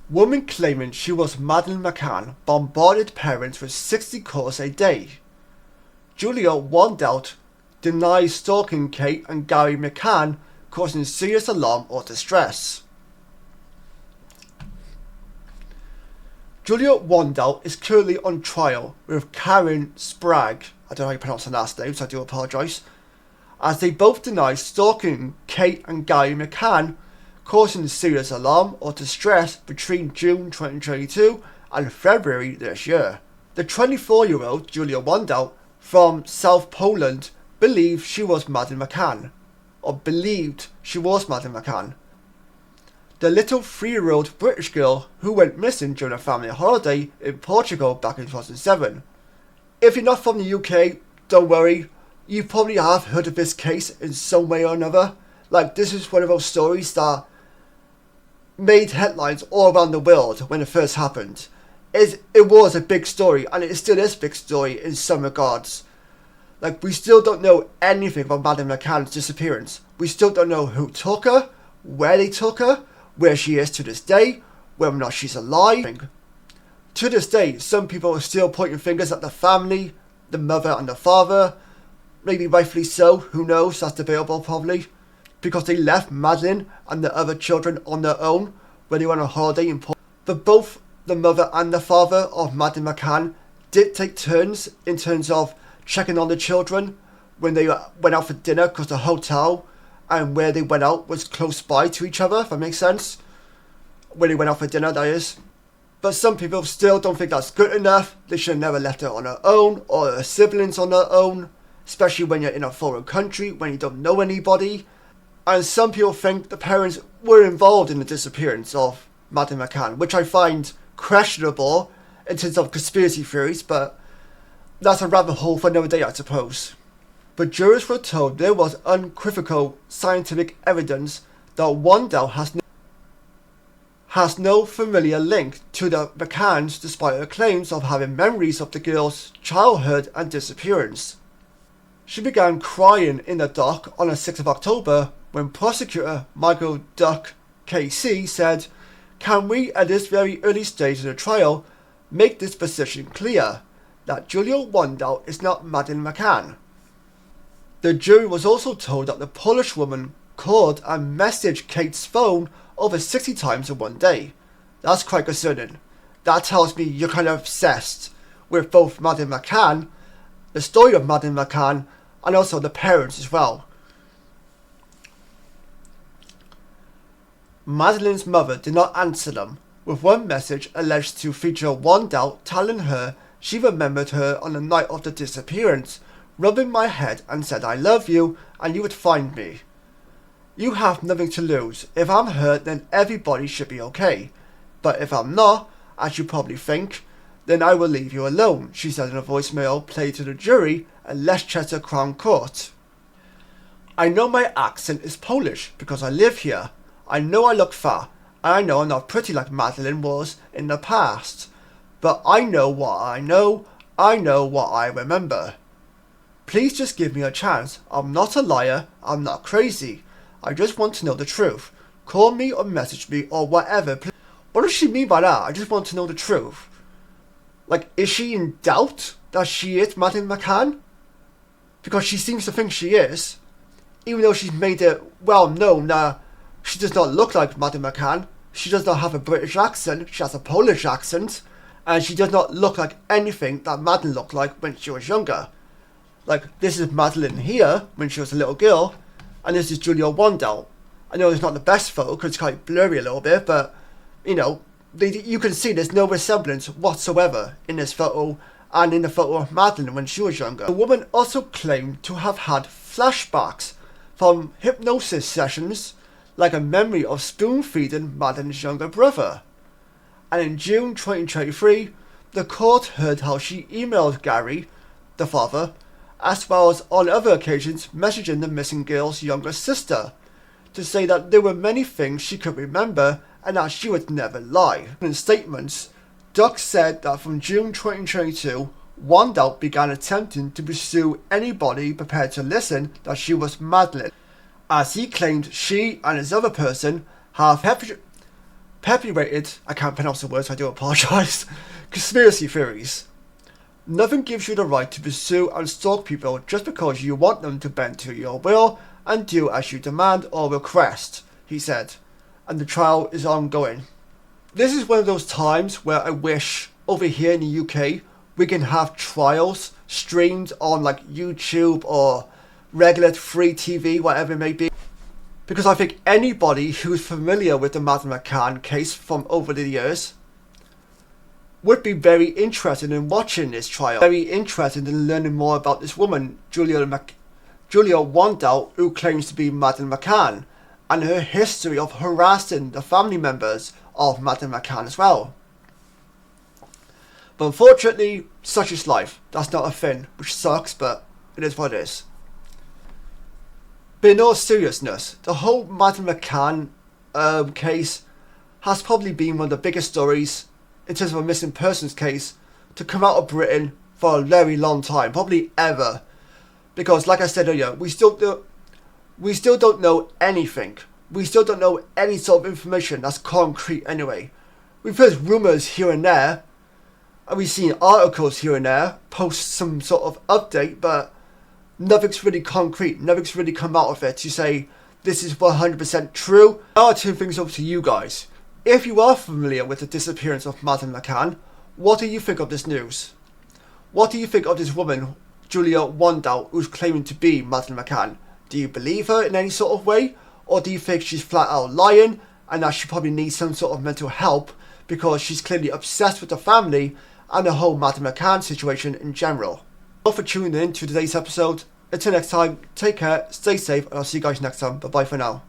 Woman claiming she was Madeleine McCann bombarded parents with 60 calls a day. Julia Wandelt denies stalking Kate and Gary McCann, causing serious alarm or distress. Julia Wandelt is currently on trial with Karen Sprague, I don't know how you pronounce her last name, so I do apologise, as they both deny stalking Kate and Gary McCann, causing serious alarm or distress between June 2022 and February this year. The 24-year-old Julia Wandelt from South Poland believed she was Madeleine McCann. The little 3-year-old British girl who went missing during a family holiday in Portugal back in 2007. If you're not from the UK, don't worry, you probably have heard of this case in some way or another. Like, this is one of those stories that made headlines all around the world when it first happened. It was a big story, and it still is a big story in some regards. Like, we still don't know anything about Madeleine McCann's disappearance. We still don't know who took her, where they took her, where she is to this day, whether or not she's alive. To this day, some people are still pointing fingers at the family, the mother and the father. Maybe rightfully so, who knows, that's debatable probably. Because they left Madeleine and the other children on their own when they went on holiday in Portugal. But both the mother and the father of Madeleine McCann did take turns in terms of checking on the children when they went out for dinner, because the hotel and where they went out was close by to each other, if that makes sense. When they went out for dinner, that is. But some people still don't think that's good enough. They should have never left her on her own, or her siblings on their own, especially when you're in a foreign country, when you don't know anybody. And some people think the parents were involved in the disappearance of Madeleine McCann, which I find questionable in terms of conspiracy theories, but that's a rabbit hole for another day, I suppose. But jurors were told there was unequivocal scientific evidence that Wandelt has no familiar link to the McCanns, despite her claims of having memories of the girl's childhood and disappearance. She began crying in the dock on the 6th of October when prosecutor Michael Duck KC said, "Can we, at this very early stage of the trial, make this position clear, that Julia Wandelt is not Madeleine McCann?" The jury was also told that the Polish woman called and messaged Kate's phone over 60 times in one day. That's quite concerning. That tells me you're kind of obsessed with both Madeleine McCann, the story of Madeleine McCann, and also the parents as well. Madeleine's mother did not answer them, with one message alleged to feature Wandelt telling her she remembered her on the night of the disappearance, rubbing my head and said, "I love you and you would find me. You have nothing to lose. If I'm hurt, then everybody should be okay. But if I'm not, as you probably think, then I will leave you alone," she said in a voicemail played to the jury at Leicester Crown Court. "I know my accent is Polish because I live here. I know I look fat. I know I'm not pretty like Madeleine was in the past. But I know what I know. I know what I remember. Please just give me a chance. I'm not a liar. I'm not crazy. I just want to know the truth. Call me or message me or whatever. Please." What does she mean by that? I just want to know the truth. Like, is she in doubt that she is Madeleine McCann? Because she seems to think she is. Even though she's made it well known that she does not look like Madeleine McCann. She does not have a British accent. She has a Polish accent. And she does not look like anything that Madeleine looked like when she was younger. Like, this is Madeleine here when she was a little girl. And this is Julia Wandelt. I know it's not the best photo because it's quite blurry a little bit, but, you know, you can see there's no resemblance whatsoever in this photo and in the photo of Madeleine when she was younger. The woman also claimed to have had flashbacks from hypnosis sessions, like a memory of spoon-feeding Madeleine's younger brother. And in June 2023, the court heard how she emailed Gary, the father, as well as on other occasions messaging the missing girl's younger sister, to say that there were many things she could remember and that she would never lie. In statements, Duck said that from June 2022, Wandelt began attempting to pursue anybody prepared to listen that she was Madeleine, as he claimed she and his other person have Perpetuated, I can't pronounce the words, I do apologise, conspiracy theories. Nothing gives you the right to pursue and stalk people just because you want them to bend to your will and do as you demand or request, he said, and the trial is ongoing. This is one of those times where I wish over here in the UK we can have trials streamed on like YouTube or regular free TV, whatever it may be. Because I think anybody who's familiar with the Madeleine McCann case from over the years would be very interested in watching this trial. Very interested in learning more about this woman, Julia Wandelt, who claims to be Madeleine McCann, and her history of harassing the family members of Madeleine McCann as well. But unfortunately, such is life. That's not a thing, which sucks, but it is what it is. But in all seriousness, the whole Madeleine McCann case has probably been one of the biggest stories in terms of a missing persons case to come out of Britain for a very long time, probably ever. Because like I said earlier, we still don't know anything. We still don't know any sort of information that's concrete anyway. We've heard rumours here and there, and we've seen articles here and there, post some sort of update, but nothing's really concrete. Nothing's really come out of it to say this is 100% true. Now I'll turn things over to you guys. If you are familiar with the disappearance of Madeleine McCann, what do you think of this news? What do you think of this woman, Julia Wandelt, who's claiming to be Madeleine McCann? Do you believe her in any sort of way? Or do you think she's flat out lying and that she probably needs some sort of mental help because she's clearly obsessed with the family and the whole Madeleine McCann situation in general? Thank you for tuning in to today's episode. Until next time, take care, stay safe, and I'll see you guys next time. Bye bye for now.